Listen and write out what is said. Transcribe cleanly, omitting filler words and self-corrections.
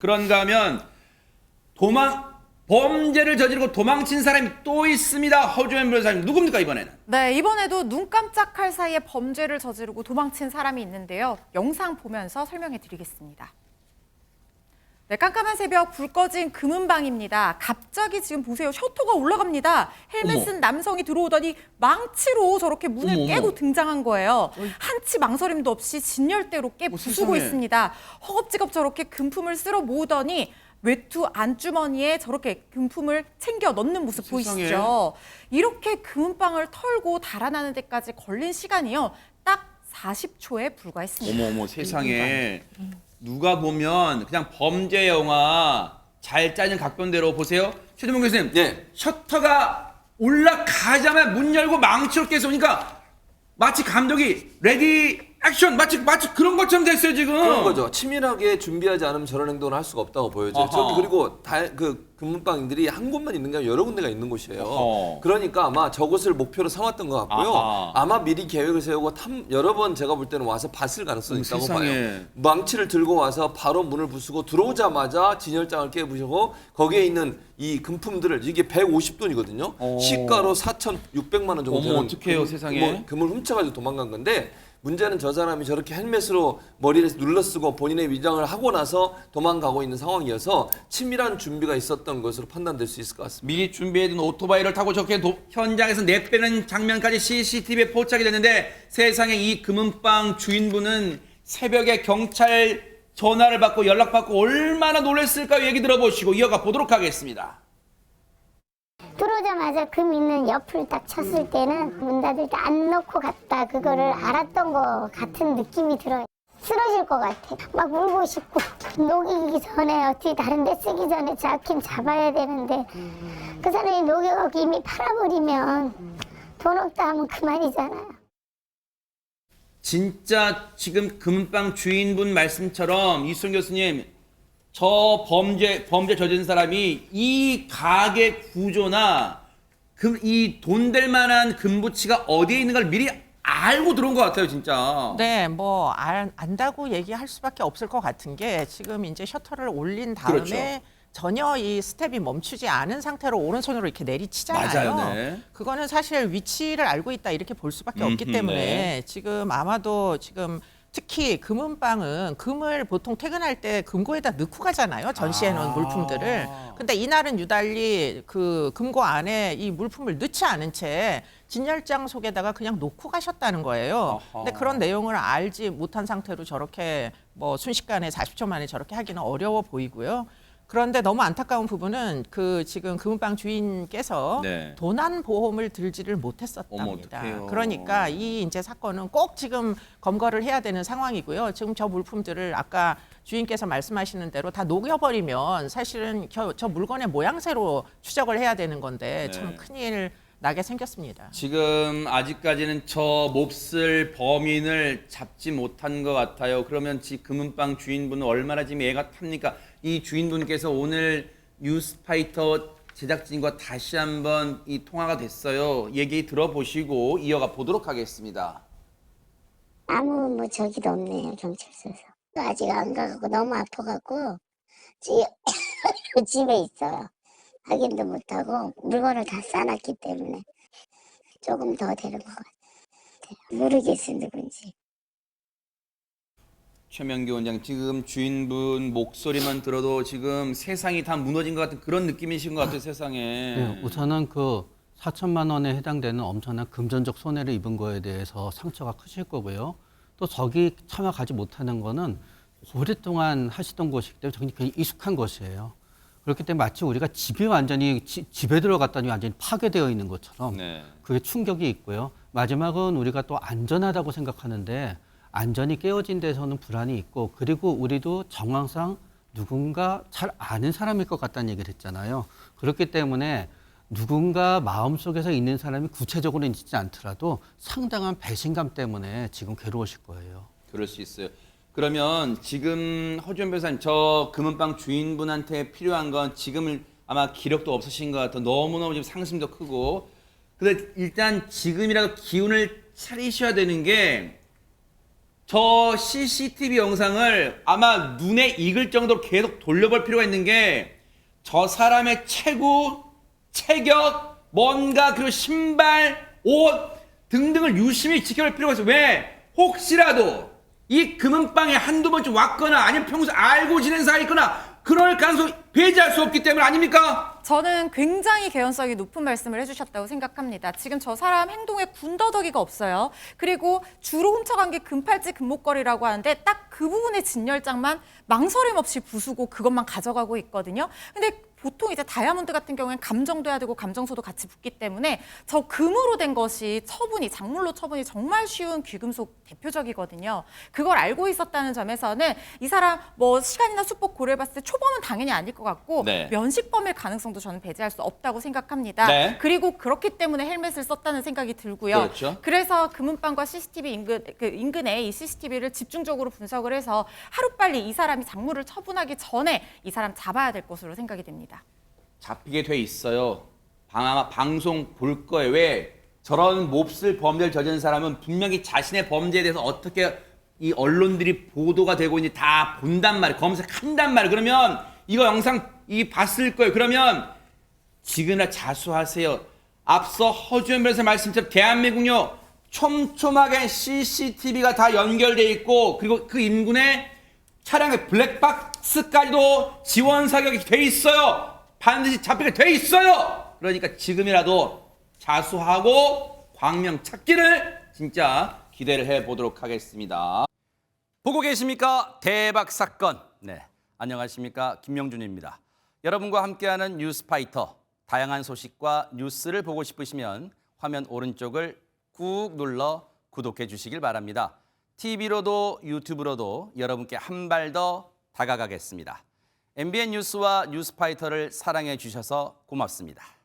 그런가 하면 범죄를 저지르고 도망친 사람이 또 있습니다. 허주현 변호사님, 누굽니까 이번에는? 네, 이번에도 눈 깜짝할 사이에 범죄를 저지르고 도망친 사람이 있는데요. 영상 보면서 설명해 드리겠습니다. 네, 깜깜한 새벽 불 꺼진 금은방입니다. 갑자기 지금 보세요. 셔터가 올라갑니다. 헬멧 쓴 남성이 들어오더니 망치로 저렇게 문을 깨고 등장한 거예요. 한치 망설임도 없이 진열대로 깨 부수고 있습니다. 허겁지겁 저렇게 금품을 쓸어 모으더니 외투 안주머니에 저렇게 금품을 챙겨 넣는 모습 보이시죠? 이렇게 금은방을 털고 달아나는 데까지 걸린 시간이요. 딱 40초에 불과했습니다. 어머 세상에. 누가 보면 그냥 범죄 영화 잘 짜는 각본대로 보세요. 최동문 교수님, 네. 셔터가 올라가자마자 문 열고 망치로 깨서 오니까 마치 감독이 레디 액션 마치 그런 것처럼 됐어요 지금. 그런 거죠. 치밀하게 준비하지 않으면 저런 행동을 할 수가 없다고 보여져요. 저기 그리고 그 금문방인들이 한 곳만 있는 게 아니라 여러 군데가 있는 곳이에요. 그러니까 아마 저곳을 목표로 삼았던 것 같고요. 아마 미리 계획을 세우고 여러 번 제가 볼 때는 와서 봤을 가능성이 있다고 봐요. 망치를 들고 와서 바로 문을 부수고 들어오자마자 진열장을 깨부시고 거기에 있는 이 금품들을 이게 150돈이거든요. 시가로 4,600만 원 정도 되는 어떡해요, 세상에. 금을 훔쳐가지고 도망간 건데 문제는 저 사람이 저렇게 헬멧으로 머리를 눌러쓰고 본인의 위장을 하고 나서 도망가고 있는 상황이어서 치밀한 준비가 있었던 것으로 판단될 수 있을 것 같습니다. 미리 준비해둔 오토바이를 타고 저렇게 현장에서 내빼는 장면까지 CCTV에 포착이 됐는데 세상에 이 금은방 주인분은 새벽에 경찰 전화를 받고 연락받고 얼마나 놀랐을까요? 얘기 들어보시고 이어가 보도록 하겠습니다. 들어오자마자 금 있는 옆을 딱 쳤을 때는 문 닫을 때 안 넣고 갔다 그거를 알았던 거 같은 느낌이 들어요. 쓰러질 것 같아. 막 울고 싶고 녹이기 전에 어떻게 다른 데 쓰기 전에 잡긴 잡아야 되는데 그 사람이 녹여갖고 이미 팔아버리면 돈 없다 하면 그만이잖아요. 진짜 지금 금은방 주인분 말씀처럼 이수정 교수님 저 범죄 저지른 사람이 이 가게 구조나 이 돈 될 만한 금부치가 어디에 있는 걸 미리 알고 들어온 것 같아요, 진짜. 네, 뭐 안다고 얘기할 수밖에 없을 것 같은 게 지금 이제 셔터를 올린 다음에 그렇죠. 전혀 이 스텝이 멈추지 않은 상태로 오른손으로 이렇게 내리치잖아요. 맞아요, 네. 그거는 사실 위치를 알고 있다 이렇게 볼 수밖에 없기 때문에 네. 지금 아마도 지금 특히 금은방은 금을 보통 퇴근할 때 금고에다 넣고 가잖아요. 전시해 놓은 물품들을. 근데 이날은 유달리 그 금고 안에 이 물품을 넣지 않은 채 진열장 속에다가 그냥 놓고 가셨다는 거예요. 근데 그런 내용을 알지 못한 상태로 저렇게 뭐 순식간에 40초 만에 저렇게 하기는 어려워 보이고요. 그런데 너무 안타까운 부분은 그 지금 금은방 주인께서 네. 도난 보험을 들지를 못했었답니다. 어머, 어떡해요. 그러니까 이 이제 사건은 꼭 지금 검거를 해야 되는 상황이고요. 지금 저 물품들을 아까 주인께서 말씀하시는 대로 다 녹여버리면 사실은 저 물건의 모양새로 추적을 해야 되는 건데 네. 참 큰일 나게 생겼습니다. 지금 아직까지는 저 몹쓸 범인을 잡지 못한 것 같아요. 그러면 금은방 주인분은 얼마나 지금 애가 탑니까? 이 주인분께서 오늘 뉴스파이터 제작진과 다시 한번 이 통화가 됐어요. 얘기 들어보시고 이어가 보도록 하겠습니다. 아무 저기도 없네요, 경찰서에서. 아직 안 가고 너무 아파갖고 집에 있어요. 확인도 못하고 물건을 다 싸놨기 때문에 조금 더 되는 것 같아요. 모르겠어요, 누군지. 최명기 원장, 지금 주인분 목소리만 들어도 지금 세상이 다 무너진 것 같은 그런 느낌이신 것 같아요, 세상에. 네, 우선은 그 4천만 원에 해당되는 엄청난 금전적 손해를 입은 거에 대해서 상처가 크실 거고요. 또 저기 참여가지 못하는 거는 오랫동안 하시던 것이기 때문에 저기 굉장히 익숙한 것이에요. 그렇기 때문에 마치 우리가 집이 완전히 집에 들어갔더니 완전히 파괴되어 있는 것처럼 네. 그게 충격이 있고요. 마지막은 우리가 또 안전하다고 생각하는데 안전이 깨어진 데서는 불안이 있고 그리고 우리도 정황상 누군가 잘 아는 사람일 것 같다는 얘기를 했잖아요. 그렇기 때문에 누군가 마음속에서 있는 사람이 구체적으로 있지 않더라도 상당한 배신감 때문에 지금 괴로우실 거예요. 그럴 수 있어요. 그러면 지금 허주현 변호사님, 저 금은방 주인분한테 필요한 건 지금은 아마 기력도 없으신 것 같아요. 너무너무 지금 상심도 크고. 근데 일단 지금이라도 기운을 차리셔야 되는 게 저 CCTV 영상을 아마 눈에 익을 정도로 계속 돌려볼 필요가 있는 게 저 사람의 체구, 체격, 뭔가 그리고 신발, 옷 등등을 유심히 지켜볼 필요가 있어요. 왜? 혹시라도 이 금은방에 한두 번쯤 왔거나 아니면 평소 알고 지낸 사이거나 그럴 가능성이 배제할 수 없기 때문 아닙니까? 저는 굉장히 개연성이 높은 말씀을 해주셨다고 생각합니다. 지금 저 사람 행동에 군더더기가 없어요. 그리고 주로 훔쳐간 게 금팔찌, 금목걸이라고 하는데 딱 그 부분의 진열장만 망설임 없이 부수고 그것만 가져가고 있거든요. 근데 보통 이제 다이아몬드 같은 경우에는 감정도 해야 되고 감정소도 같이 붙기 때문에 저 금으로 된 것이 처분이, 작물로 처분이 정말 쉬운 귀금속 대표적이거든요. 그걸 알고 있었다는 점에서는 이 사람 뭐 시간이나 수법 고려해봤을 때 초범은 당연히 아닐 것 같고 네. 면식범일 가능성도 저는 배제할 수 없다고 생각합니다. 네. 그리고 그렇기 때문에 헬멧을 썼다는 생각이 들고요. 그렇죠. 그래서 금은방과 CCTV 인근에 이 CCTV를 집중적으로 분석을 해서 하루빨리 이 사람이 작물을 처분하기 전에 이 사람 잡아야 될 것으로 생각이 됩니다. 잡히게 돼 있어요. 아마 방송 볼 거예요. 왜? 저런 몹쓸 범죄를 저지른 사람은 분명히 자신의 범죄에 대해서 어떻게 이 언론들이 보도가 되고 있는지 다 본단 말이에요. 검색한단 말이에요. 그러면 이거 영상 봤을 거예요. 그러면 지금이나 자수하세요. 앞서 허주연 변호사 말씀처럼 대한민국요 촘촘하게 CCTV가 다 연결돼 있고 그리고 그 인근에 차량의 블랙박스까지도 지원 사격이 돼 있어요. 반드시 잡히게 돼 있어요. 그러니까 지금이라도 자수하고 광명 찾기를 진짜 기대를 해보도록 하겠습니다. 보고 계십니까? 대박 사건. 네, 안녕하십니까? 김명준입니다. 여러분과 함께하는 뉴스파이터. 다양한 소식과 뉴스를 보고 싶으시면 화면 오른쪽을 꾹 눌러 구독해 주시길 바랍니다. TV로도 유튜브로도 여러분께 한 발 더 다가가겠습니다. MBN 뉴스와 뉴스파이터를 사랑해 주셔서 고맙습니다.